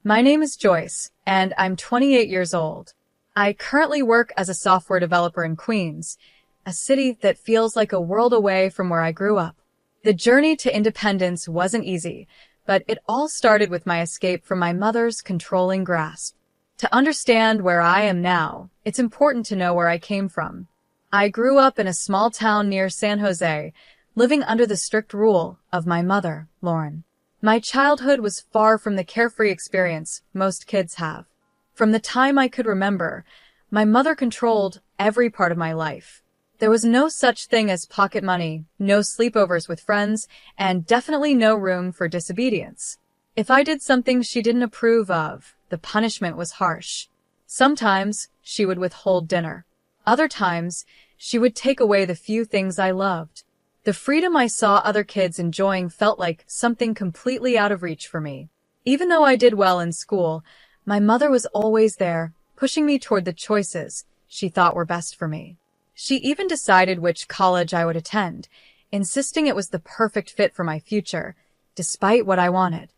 My name is Joyce, and I'm 28 years old. I currently work as a software developer in Queens, a city that feels like a world away from where I grew up. The journey to independence wasn't easy, but it all started with my escape from my mother's controlling grasp. To understand where I am now, it's important to know where I came from. I grew up in a small town near San Jose, living under the strict rule of my mother, Lauren. My childhood was far from the carefree experience most kids have. From the time I could remember, my mother controlled every part of my life. There was no such thing as pocket money, no sleepovers with friends, and definitely no room for disobedience. If I did something she didn't approve of, the punishment was harsh. Sometimes she would withhold dinner. Other times, she would take away the few things I loved. The freedom I saw other kids enjoying felt like something completely out of reach for me. Even though I did well in school, my mother was always there, pushing me toward the choices she thought were best for me. She even decided which college I would attend, insisting it was the perfect fit for my future, despite what I wanted.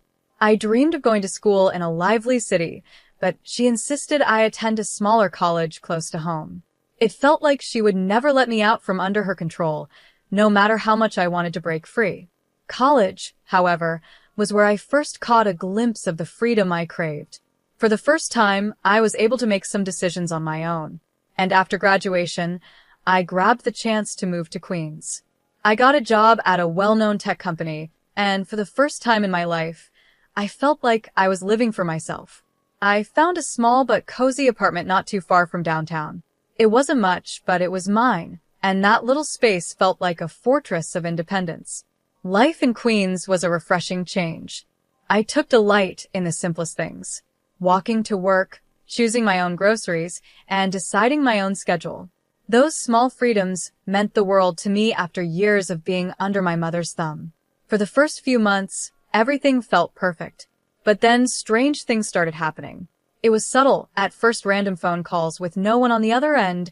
I dreamed of going to school in a lively city, but she insisted I attend a smaller college close to home. It felt like she would never let me out from under her control, no matter how much I wanted to break free. College, however, was where I first caught a glimpse of the freedom I craved. For the first time, I was able to make some decisions on my own. And after graduation, I grabbed the chance to move to Queens. I got a job at a well-known tech company, and for the first time in my life, I felt like I was living for myself. I found a small but cozy apartment not too far from downtown. It wasn't much, but it was mine, and that little space felt like a fortress of independence. Life in Queens was a refreshing change. I took delight in the simplest things: walking to work, choosing my own groceries, and deciding my own schedule. Those small freedoms meant the world to me after years of being under my mother's thumb. For the first few months, everything felt perfect. But then strange things started happening. It was subtle, at first random phone calls with no one on the other end,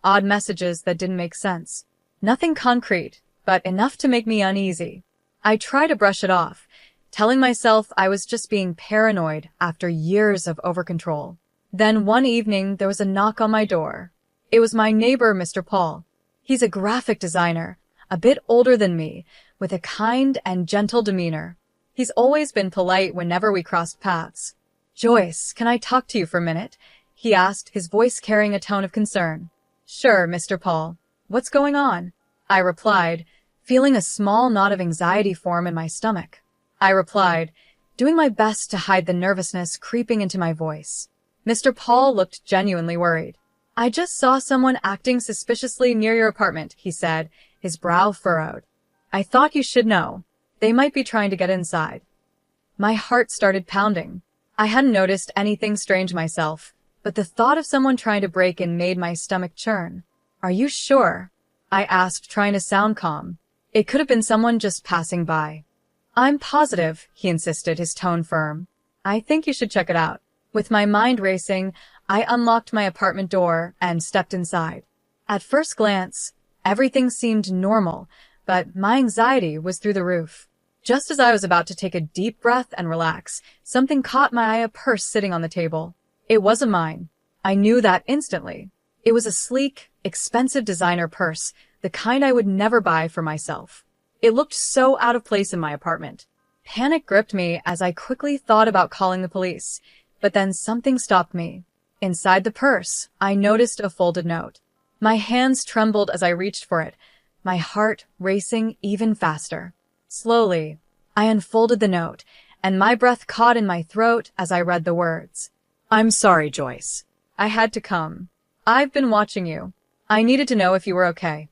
odd messages that didn't make sense. Nothing concrete, but enough to make me uneasy. I tried to brush it off, telling myself I was just being paranoid after years of overcontrol. Then one evening, there was a knock on my door. It was my neighbor, Mr. Paul. He's a graphic designer, a bit older than me, with a kind and gentle demeanor. He's always been polite whenever we crossed paths. "Joyce, can I talk to you for a minute?" he asked, his voice carrying a tone of concern. "Sure, Mr. Paul. What's going on?" I replied, feeling a small knot of anxiety form in my stomach. Doing my best to hide the nervousness creeping into my voice. Mr. Paul looked genuinely worried. "I just saw someone acting suspiciously near your apartment," he said, his brow furrowed. "I thought you should know. They might be trying to get inside." My heart started pounding. I hadn't noticed anything strange myself, but the thought of someone trying to break in made my stomach churn. "Are you sure?" I asked, trying to sound calm. "It could have been someone just passing by." "I'm positive," he insisted, his tone firm. "I think you should check it out." With my mind racing, I unlocked my apartment door and stepped inside. At first glance, everything seemed normal, but my anxiety was through the roof. Just as I was about to take a deep breath and relax, something caught my eye: a purse sitting on the table. It wasn't mine. I knew that instantly. It was a sleek, expensive designer purse, the kind I would never buy for myself. It looked so out of place in my apartment. Panic gripped me as I quickly thought about calling the police, but then something stopped me. Inside the purse, I noticed a folded note. My hands trembled as I reached for it, my heart racing even faster. Slowly, I unfolded the note, and my breath caught in my throat as I read the words. "I'm sorry, Joyce. I had to come. I've been watching you. I needed to know if you were okay."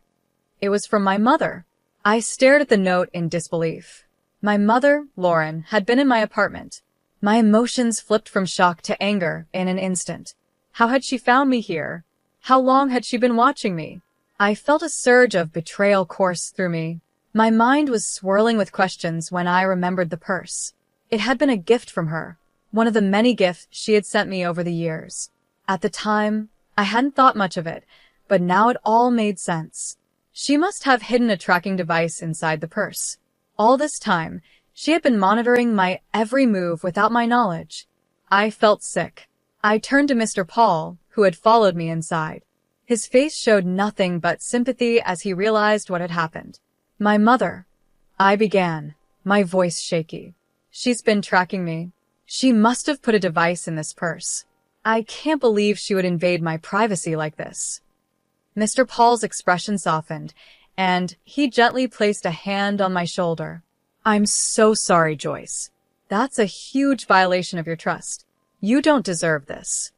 It was from my mother. I stared at the note in disbelief. My mother, Lauren, had been in my apartment. My emotions flipped from shock to anger in an instant. How had she found me here? How long had she been watching me? I felt a surge of betrayal course through me. My mind was swirling with questions when I remembered the purse. It had been a gift from her, one of the many gifts she had sent me over the years. At the time, I hadn't thought much of it, but now it all made sense. She must have hidden a tracking device inside the purse. All this time, she had been monitoring my every move without my knowledge. I felt sick. I turned to Mr. Paul, who had followed me inside. His face showed nothing but sympathy as he realized what had happened. My mother, I began, my voice shaky. She's been tracking me. She must have put a device in this purse. I can't believe she would invade my privacy like this. Mr. Paul's expression softened, and he gently placed a hand on my shoulder. I'm so sorry, Joyce. That's a huge violation of your trust. You don't deserve this.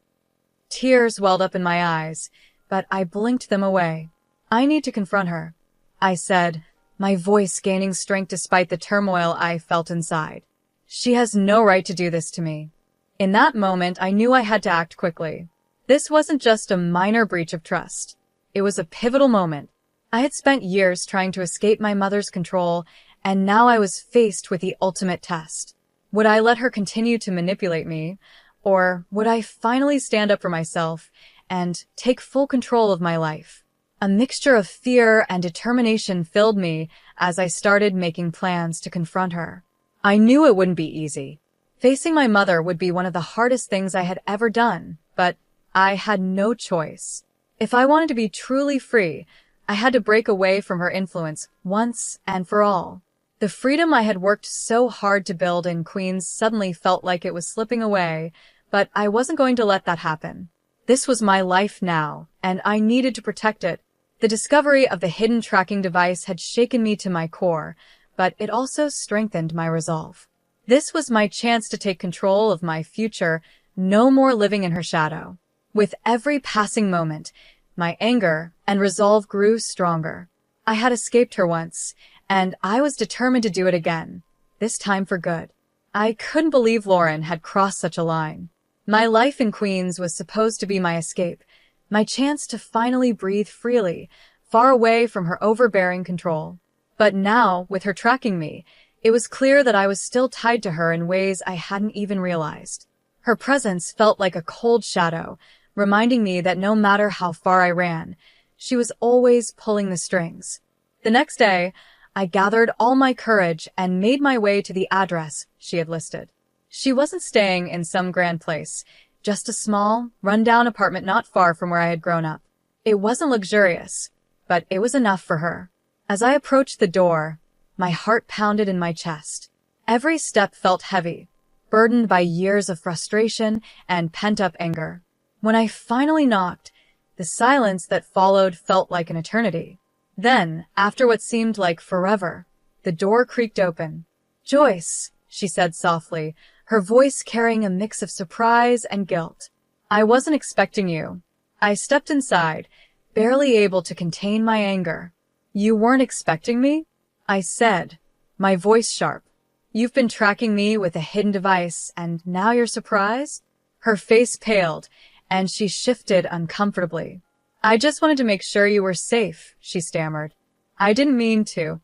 Tears welled up in my eyes, but I blinked them away. I need to confront her, I said, my voice gaining strength despite the turmoil I felt inside. She has no right to do this to me. In that moment, I knew I had to act quickly. This wasn't just a minor breach of trust. It was a pivotal moment. I had spent years trying to escape my mother's control, and now I was faced with the ultimate test. Would I let her continue to manipulate me, or would I finally stand up for myself and take full control of my life? A mixture of fear and determination filled me as I started making plans to confront her. I knew it wouldn't be easy. Facing my mother would be one of the hardest things I had ever done, but I had no choice. If I wanted to be truly free, I had to break away from her influence once and for all. The freedom I had worked so hard to build in Queens suddenly felt like it was slipping away, but I wasn't going to let that happen. This was my life now, and I needed to protect it. The discovery of the hidden tracking device had shaken me to my core, but it also strengthened my resolve. This was my chance to take control of my future, no more living in her shadow. With every passing moment, my anger and resolve grew stronger. I had escaped her once, and I was determined to do it again, this time for good. I couldn't believe Lauren had crossed such a line. My life in Queens was supposed to be my escape, my chance to finally breathe freely, far away from her overbearing control. But now, with her tracking me, it was clear that I was still tied to her in ways I hadn't even realized. Her presence felt like a cold shadow, reminding me that no matter how far I ran, she was always pulling the strings. The next day, I gathered all my courage and made my way to the address she had listed. She wasn't staying in some grand place, just a small, run-down apartment not far from where I had grown up. It wasn't luxurious, but it was enough for her. As I approached the door, my heart pounded in my chest. Every step felt heavy, burdened by years of frustration and pent-up anger. When I finally knocked, the silence that followed felt like an eternity. Then, after what seemed like forever, the door creaked open. "Joyce," she said softly, her voice carrying a mix of surprise and guilt. "I wasn't expecting you." I stepped inside, barely able to contain my anger. "You weren't expecting me?" I said, my voice sharp. "You've been tracking me with a hidden device, and now you're surprised?" Her face paled, and she shifted uncomfortably. "I just wanted to make sure you were safe," she stammered. "I didn't mean to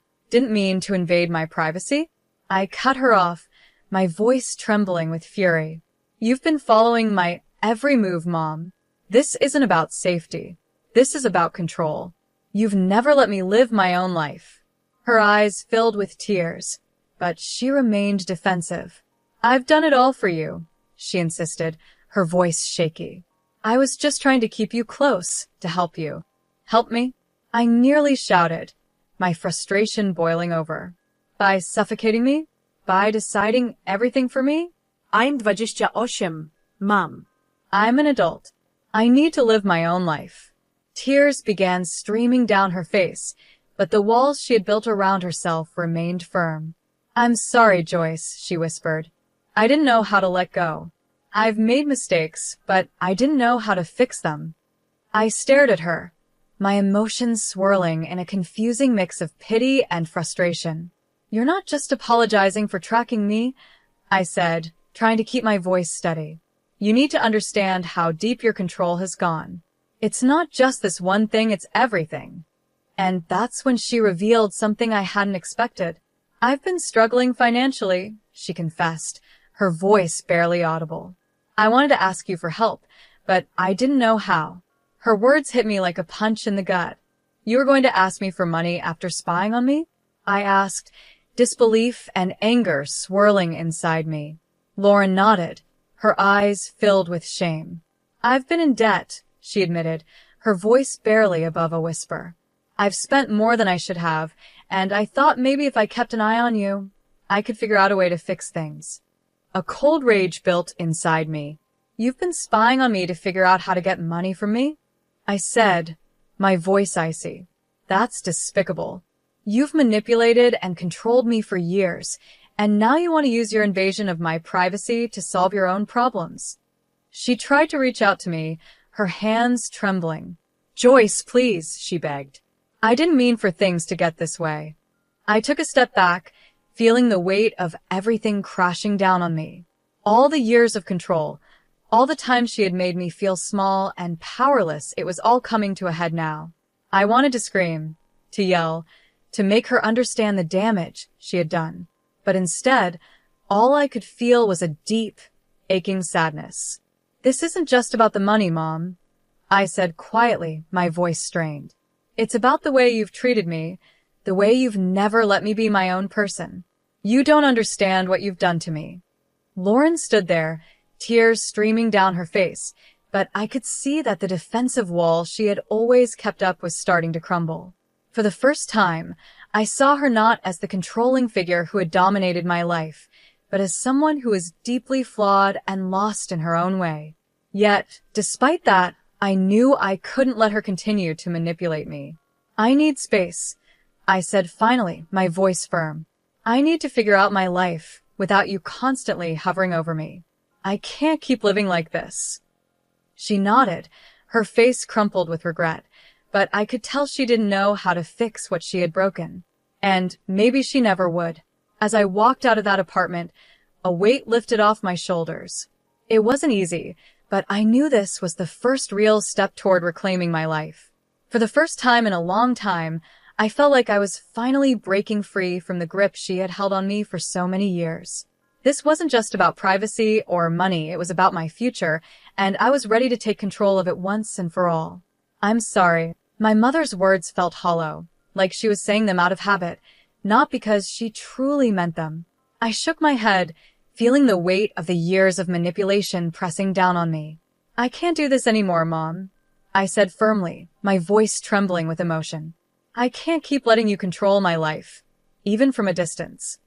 invade my privacy." I cut her off, my voice trembling with fury. "You've been following my every move, Mom. This isn't about safety. This is about control. You've never let me live my own life." Her eyes filled with tears, but she remained defensive. "I've done it all for you," she insisted, her voice shaky. "I was just trying to keep you close, to help you." "Help me?" I nearly shouted, my frustration boiling over. "By suffocating me? By deciding everything for me?" I'm 28, Mom. I'm an adult. I need to live my own life. Tears began streaming down her face, but the walls she had built around herself remained firm. "I'm sorry, Joyce," she whispered. "I didn't know how to let go. I've made mistakes, but I didn't know how to fix them." I stared at her, my emotions swirling in a confusing mix of pity and frustration. "You're not just apologizing for tracking me," I said, trying to keep my voice steady. "You need to understand how deep your control has gone. It's not just this one thing, it's everything." And that's when she revealed something I hadn't expected. "I've been struggling financially," she confessed, her voice barely audible. "I wanted to ask you for help, but I didn't know how." Her words hit me like a punch in the gut. "You were going to ask me for money after spying on me?" I asked, disbelief and anger swirling inside me. Lauren nodded, her eyes filled with shame. "I've been in debt," she admitted, her voice barely above a whisper. "I've spent more than I should have, and I thought maybe if I kept an eye on you, I could figure out a way to fix things." A cold rage built inside me. "You've been spying on me to figure out how to get money from me?" I said, my voice icy. "That's despicable. You've manipulated and controlled me for years, and now you want to use your invasion of my privacy to solve your own problems." She tried to reach out to me, her hands trembling. "Joyce, please," she begged. "I didn't mean for things to get this way." I took a step back, feeling the weight of everything crashing down on me. All the years of control, all the times she had made me feel small and powerless, it was all coming to a head now. I wanted to scream, to yell, to make her understand the damage she had done. But instead, all I could feel was a deep, aching sadness. "This isn't just about the money, Mom," I said quietly, my voice strained. "It's about the way you've treated me, the way you've never let me be my own person. You don't understand what you've done to me." Lauren stood there, tears streaming down her face, but I could see that the defensive wall she had always kept up was starting to crumble. For the first time, I saw her not as the controlling figure who had dominated my life, but as someone who was deeply flawed and lost in her own way. Yet, despite that, I knew I couldn't let her continue to manipulate me. "I need space," I said finally, my voice firm. "I need to figure out my life without you constantly hovering over me. I can't keep living like this." She nodded, her face crumpled with regret, but I could tell she didn't know how to fix what she had broken. And maybe she never would. As I walked out of that apartment, a weight lifted off my shoulders. It wasn't easy, but I knew this was the first real step toward reclaiming my life. For the first time in a long time, I felt like I was finally breaking free from the grip she had held on me for so many years. This wasn't just about privacy or money, it was about my future, and I was ready to take control of it once and for all. "I'm sorry." My mother's words felt hollow, like she was saying them out of habit, not because she truly meant them. I shook my head, feeling the weight of the years of manipulation pressing down on me. "I can't do this anymore, Mom," I said firmly, my voice trembling with emotion. "I can't keep letting you control my life, even from a distance."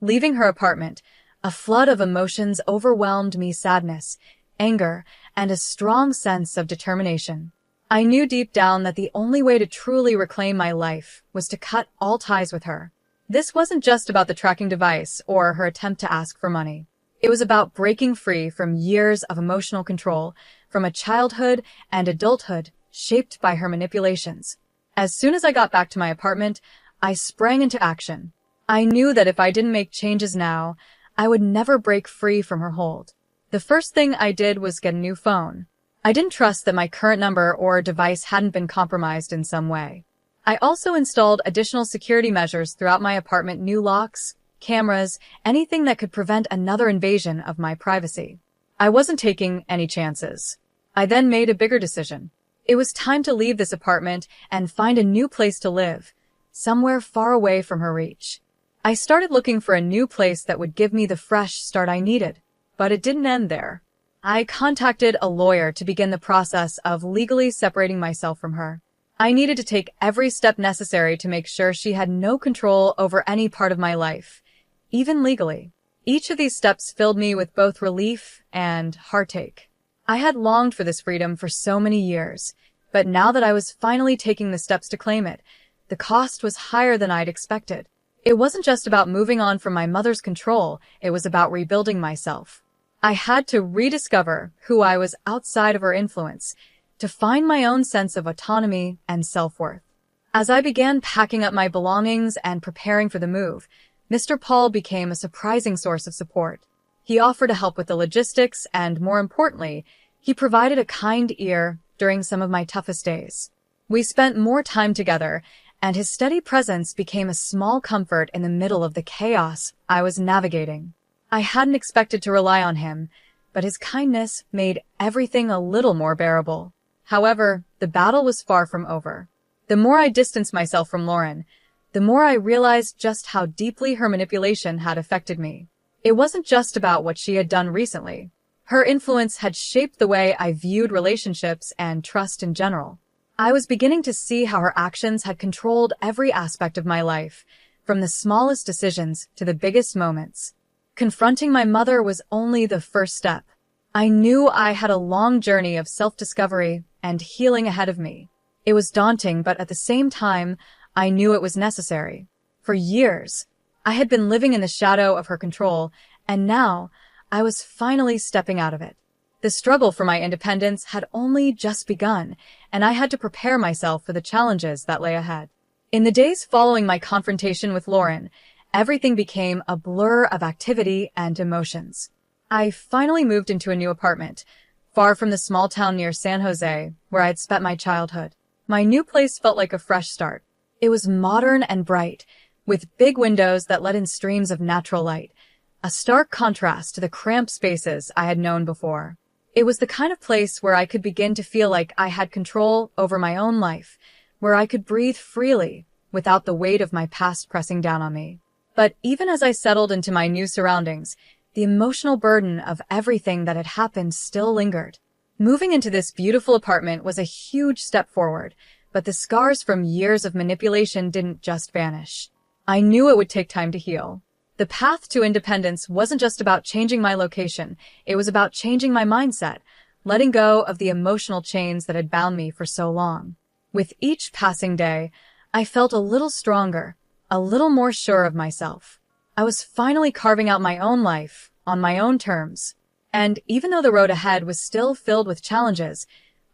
Leaving her apartment, a flood of emotions overwhelmed me: sadness, anger, and a strong sense of determination. I knew deep down that the only way to truly reclaim my life was to cut all ties with her. This wasn't just about the tracking device or her attempt to ask for money. It was about breaking free from years of emotional control, from a childhood and adulthood shaped by her manipulations. As soon as I got back to my apartment, I sprang into action. I knew that if I didn't make changes now, I would never break free from her hold. The first thing I did was get a new phone. I didn't trust that my current number or device hadn't been compromised in some way. I also installed additional security measures throughout my apartment: new locks, cameras, anything that could prevent another invasion of my privacy. I wasn't taking any chances. I then made a bigger decision. It was time to leave this apartment and find a new place to live, somewhere far away from her reach. I started looking for a new place that would give me the fresh start I needed, but it didn't end there. I contacted a lawyer to begin the process of legally separating myself from her. I needed to take every step necessary to make sure she had no control over any part of my life, even legally. Each of these steps filled me with both relief and heartache. I had longed for this freedom for so many years, but now that I was finally taking the steps to claim it, the cost was higher than I'd expected. It wasn't just about moving on from my mother's control, it was about rebuilding myself. I had to rediscover who I was outside of her influence, to find my own sense of autonomy and self-worth. As I began packing up my belongings and preparing for the move, Mr. Paul became a surprising source of support. He offered to help with the logistics and, more importantly, he provided a kind ear during some of my toughest days. We spent more time together, and his steady presence became a small comfort in the middle of the chaos I was navigating. I hadn't expected to rely on him, but his kindness made everything a little more bearable. However, the battle was far from over. The more I distanced myself from Lauren, the more I realized just how deeply her manipulation had affected me. It wasn't just about what she had done recently. Her influence had shaped the way I viewed relationships and trust in general. I was beginning to see how her actions had controlled every aspect of my life, from the smallest decisions to the biggest moments. Confronting my mother was only the first step. I knew I had a long journey of self-discovery and healing ahead of me. It was daunting, but at the same time, I knew it was necessary. For years, I had been living in the shadow of her control, and now I was finally stepping out of it. The struggle for my independence had only just begun, and I had to prepare myself for the challenges that lay ahead. In the days following my confrontation with Lauren, everything became a blur of activity and emotions. I finally moved into a new apartment, far from the small town near San Jose, where I had spent my childhood. My new place felt like a fresh start. It was modern and bright, with big windows that let in streams of natural light, a stark contrast to the cramped spaces I had known before. It was the kind of place where I could begin to feel like I had control over my own life, where I could breathe freely without the weight of my past pressing down on me. But even as I settled into my new surroundings, the emotional burden of everything that had happened still lingered. Moving into this beautiful apartment was a huge step forward, but the scars from years of manipulation didn't just vanish. I knew it would take time to heal. The path to independence wasn't just about changing my location, it was about changing my mindset, letting go of the emotional chains that had bound me for so long. With each passing day, I felt a little stronger, a little more sure of myself. I was finally carving out my own life, on my own terms. And even though the road ahead was still filled with challenges,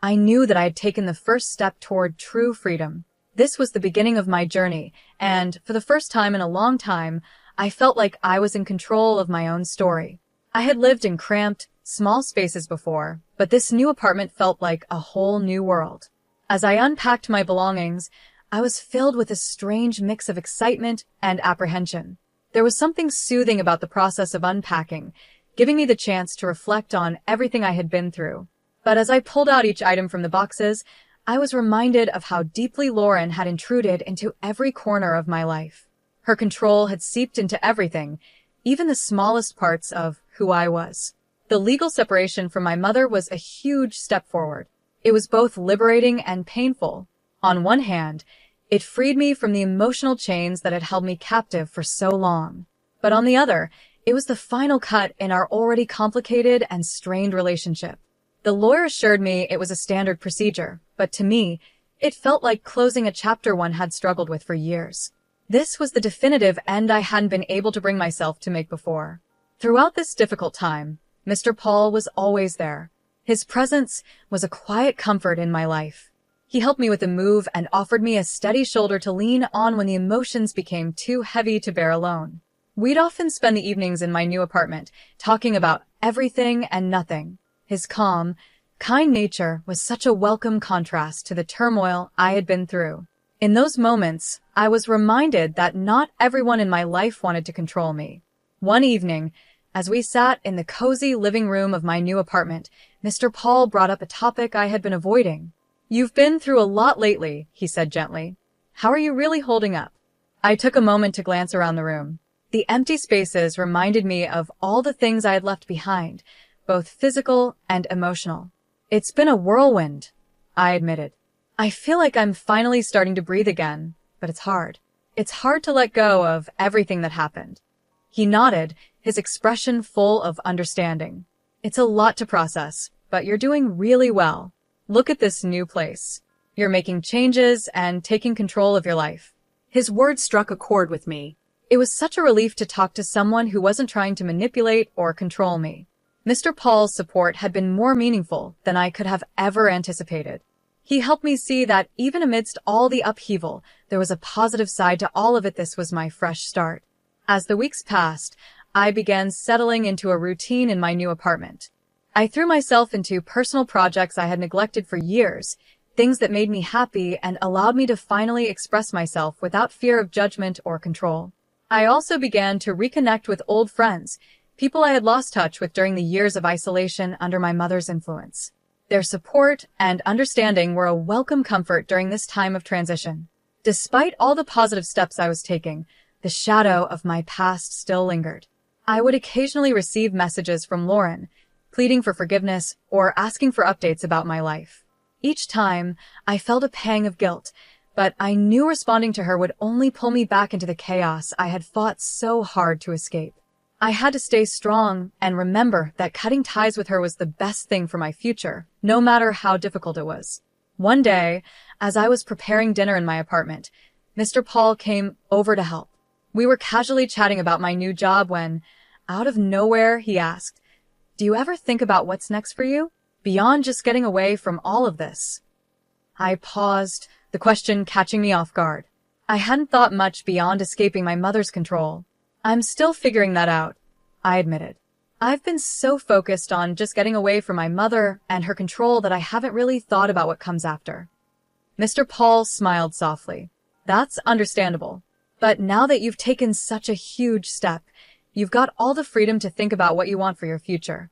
I knew that I had taken the first step toward true freedom. This was the beginning of my journey, and for the first time in a long time, I felt like I was in control of my own story. I had lived in cramped, small spaces before, but this new apartment felt like a whole new world. As I unpacked my belongings, I was filled with a strange mix of excitement and apprehension. There was something soothing about the process of unpacking, giving me the chance to reflect on everything I had been through. But as I pulled out each item from the boxes, I was reminded of how deeply Lauren had intruded into every corner of my life. Her control had seeped into everything, even the smallest parts of who I was. The legal separation from my mother was a huge step forward. It was both liberating and painful. On one hand, it freed me from the emotional chains that had held me captive for so long. But on the other, it was the final cut in our already complicated and strained relationship. The lawyer assured me it was a standard procedure, but to me, it felt like closing a chapter one had struggled with for years. This was the definitive end I hadn't been able to bring myself to make before. Throughout this difficult time, Mr. Paul was always there. His presence was a quiet comfort in my life. He helped me with the move and offered me a steady shoulder to lean on when the emotions became too heavy to bear alone. We'd often spend the evenings in my new apartment, talking about everything and nothing. His calm, kind nature was such a welcome contrast to the turmoil I had been through. In those moments, I was reminded that not everyone in my life wanted to control me. One evening, as we sat in the cozy living room of my new apartment, Mr. Paul brought up a topic I had been avoiding. "You've been through a lot lately," he said gently. "How are you really holding up?" I took a moment to glance around the room. The empty spaces reminded me of all the things I had left behind, both physical and emotional. "It's been a whirlwind," I admitted. "I feel like I'm finally starting to breathe again, but it's hard. It's hard to let go of everything that happened." He nodded, his expression full of understanding. "It's a lot to process, but you're doing really well. Look at this new place. You're making changes and taking control of your life." His words struck a chord with me. It was such a relief to talk to someone who wasn't trying to manipulate or control me. Mr. Paul's support had been more meaningful than I could have ever anticipated. He helped me see that even amidst all the upheaval, there was a positive side to all of it. This was my fresh start. As the weeks passed, I began settling into a routine in my new apartment. I threw myself into personal projects I had neglected for years, things that made me happy and allowed me to finally express myself without fear of judgment or control. I also began to reconnect with old friends, people I had lost touch with during the years of isolation under my mother's influence. Their support and understanding were a welcome comfort during this time of transition. Despite all the positive steps I was taking, the shadow of my past still lingered. I would occasionally receive messages from Lauren, pleading for forgiveness, or asking for updates about my life. Each time, I felt a pang of guilt, but I knew responding to her would only pull me back into the chaos I had fought so hard to escape. I had to stay strong and remember that cutting ties with her was the best thing for my future, no matter how difficult it was. One day, as I was preparing dinner in my apartment, Mr. Paul came over to help. We were casually chatting about my new job when, out of nowhere, he asked, "Do you ever think about what's next for you? Beyond just getting away from all of this?" I paused, the question catching me off guard. I hadn't thought much beyond escaping my mother's control. "I'm still figuring that out," I admitted. "I've been so focused on just getting away from my mother and her control that I haven't really thought about what comes after." Mr. Paul smiled softly. "That's understandable. But now that you've taken such a huge step, you've got all the freedom to think about what you want for your future."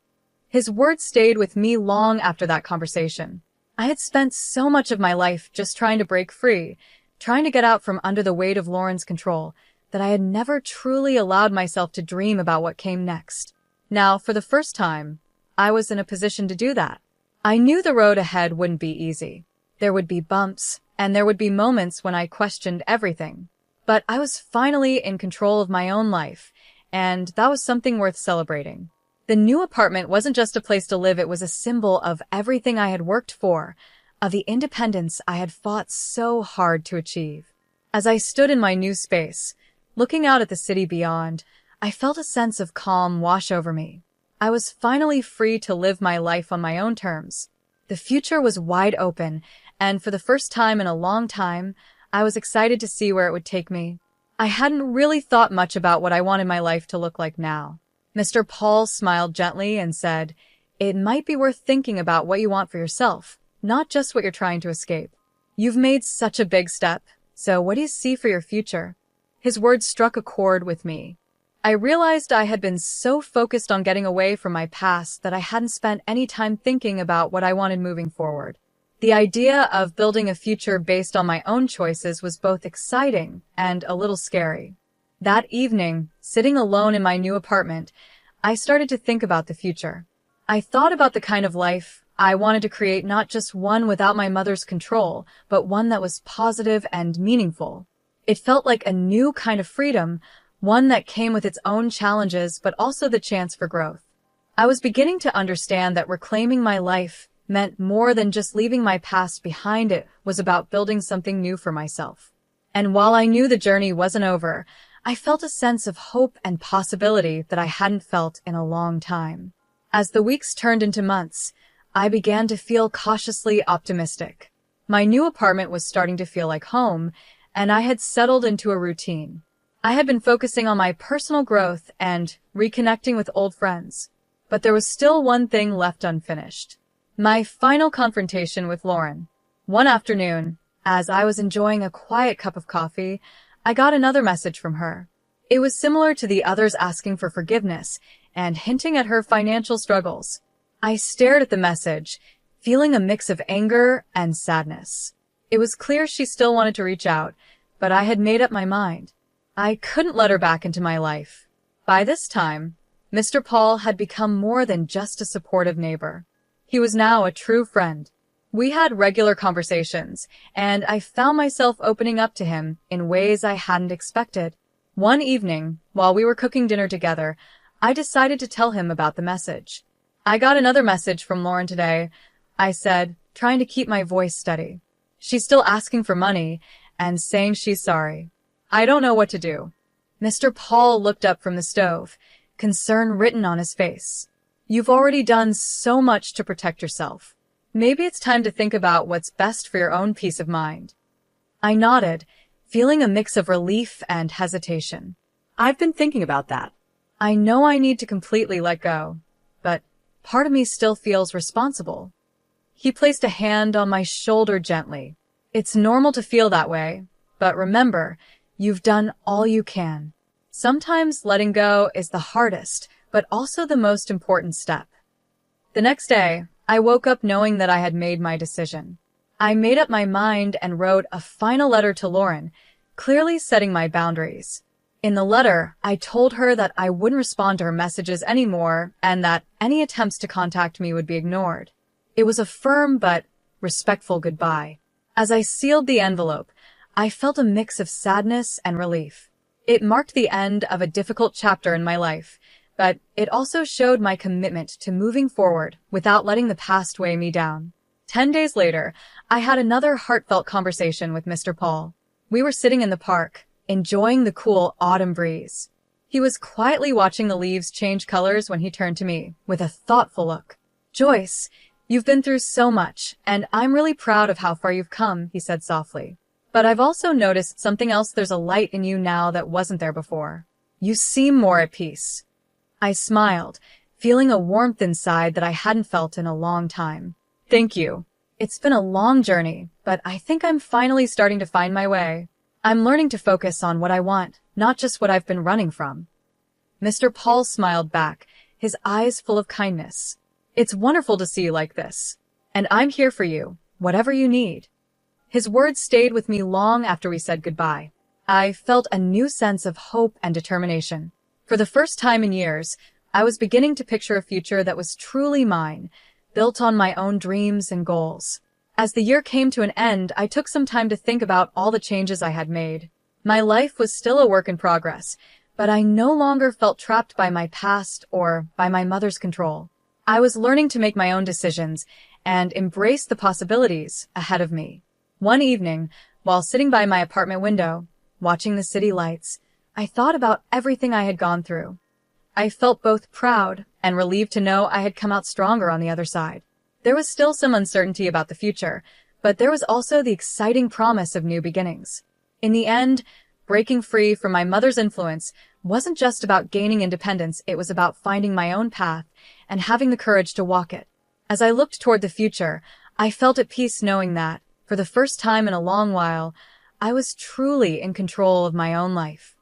His words stayed with me long after that conversation. I had spent so much of my life just trying to break free, trying to get out from under the weight of Lauren's control, that I had never truly allowed myself to dream about what came next. Now, for the first time, I was in a position to do that. I knew the road ahead wouldn't be easy. There would be bumps, and there would be moments when I questioned everything. But I was finally in control of my own life, and that was something worth celebrating. The new apartment wasn't just a place to live, it was a symbol of everything I had worked for, of the independence I had fought so hard to achieve. As I stood in my new space, looking out at the city beyond, I felt a sense of calm wash over me. I was finally free to live my life on my own terms. The future was wide open, and for the first time in a long time, I was excited to see where it would take me. I hadn't really thought much about what I wanted my life to look like now. Mr. Paul smiled gently and said, "It might be worth thinking about what you want for yourself, not just what you're trying to escape. You've made such a big step, so what do you see for your future?" His words struck a chord with me. I realized I had been so focused on getting away from my past that I hadn't spent any time thinking about what I wanted moving forward. The idea of building a future based on my own choices was both exciting and a little scary. That evening, sitting alone in my new apartment, I started to think about the future. I thought about the kind of life I wanted to create, not just one without my mother's control, but one that was positive and meaningful. It felt like a new kind of freedom, one that came with its own challenges but also the chance for growth. I was beginning to understand that reclaiming my life meant more than just leaving my past behind. It was about building something new for myself. And while I knew the journey wasn't over, I felt a sense of hope and possibility that I hadn't felt in a long time. As the weeks turned into months, I began to feel cautiously optimistic. My new apartment was starting to feel like home, and I had settled into a routine. I had been focusing on my personal growth and reconnecting with old friends. But there was still one thing left unfinished. My final confrontation with Lauren. One afternoon, as I was enjoying a quiet cup of coffee, I got another message from her. It was similar to the others, asking for forgiveness and hinting at her financial struggles. I stared at the message, feeling a mix of anger and sadness. It was clear she still wanted to reach out, but I had made up my mind. I couldn't let her back into my life. By this time, Mr. Paul had become more than just a supportive neighbor. He was now a true friend. We had regular conversations, and I found myself opening up to him in ways I hadn't expected. One evening, while we were cooking dinner together, I decided to tell him about the message. "I got another message from Lauren today," I said, trying to keep my voice steady. "She's still asking for money and saying she's sorry. I don't know what to do." Mr. Paul looked up from the stove, concern written on his face. "You've already done so much to protect yourself. Maybe it's time to think about what's best for your own peace of mind." I nodded, feeling a mix of relief and hesitation. I've been thinking about that. I know I need to completely let go, but part of me still feels responsible. He placed a hand on my shoulder gently. "It's normal to feel that way, but remember, you've done all you can. Sometimes letting go is the hardest, but also the most important step." The next day, I woke up knowing that I had made my decision. I made up my mind and wrote a final letter to Lauren, clearly setting my boundaries. In the letter, I told her that I wouldn't respond to her messages anymore and that any attempts to contact me would be ignored. It was a firm but respectful goodbye. As I sealed the envelope, I felt a mix of sadness and relief. It marked the end of a difficult chapter in my life, but it also showed my commitment to moving forward without letting the past weigh me down. 10 days later, I had another heartfelt conversation with Mr. Paul. We were sitting in the park, enjoying the cool autumn breeze. He was quietly watching the leaves change colors when he turned to me with a thoughtful look. "Joyce, you've been through so much, and I'm really proud of how far you've come," he said softly. "But I've also noticed something else. There's a light in you now that wasn't there before. You seem more at peace." I smiled, feeling a warmth inside that I hadn't felt in a long time. "Thank you. It's been a long journey, but I think I'm finally starting to find my way. I'm learning to focus on what I want, not just what I've been running from." Mr. Paul smiled back, his eyes full of kindness. "It's wonderful to see you like this. And I'm here for you, whatever you need." His words stayed with me long after we said goodbye. I felt a new sense of hope and determination. For the first time in years, I was beginning to picture a future that was truly mine, built on my own dreams and goals. As the year came to an end, I took some time to think about all the changes I had made. My life was still a work in progress, but I no longer felt trapped by my past or by my mother's control. I was learning to make my own decisions and embrace the possibilities ahead of me. One evening, while sitting by my apartment window, watching the city lights, I thought about everything I had gone through. I felt both proud and relieved to know I had come out stronger on the other side. There was still some uncertainty about the future, but there was also the exciting promise of new beginnings. In the end, breaking free from my mother's influence wasn't just about gaining independence, it was about finding my own path and having the courage to walk it. As I looked toward the future, I felt at peace knowing that, for the first time in a long while, I was truly in control of my own life.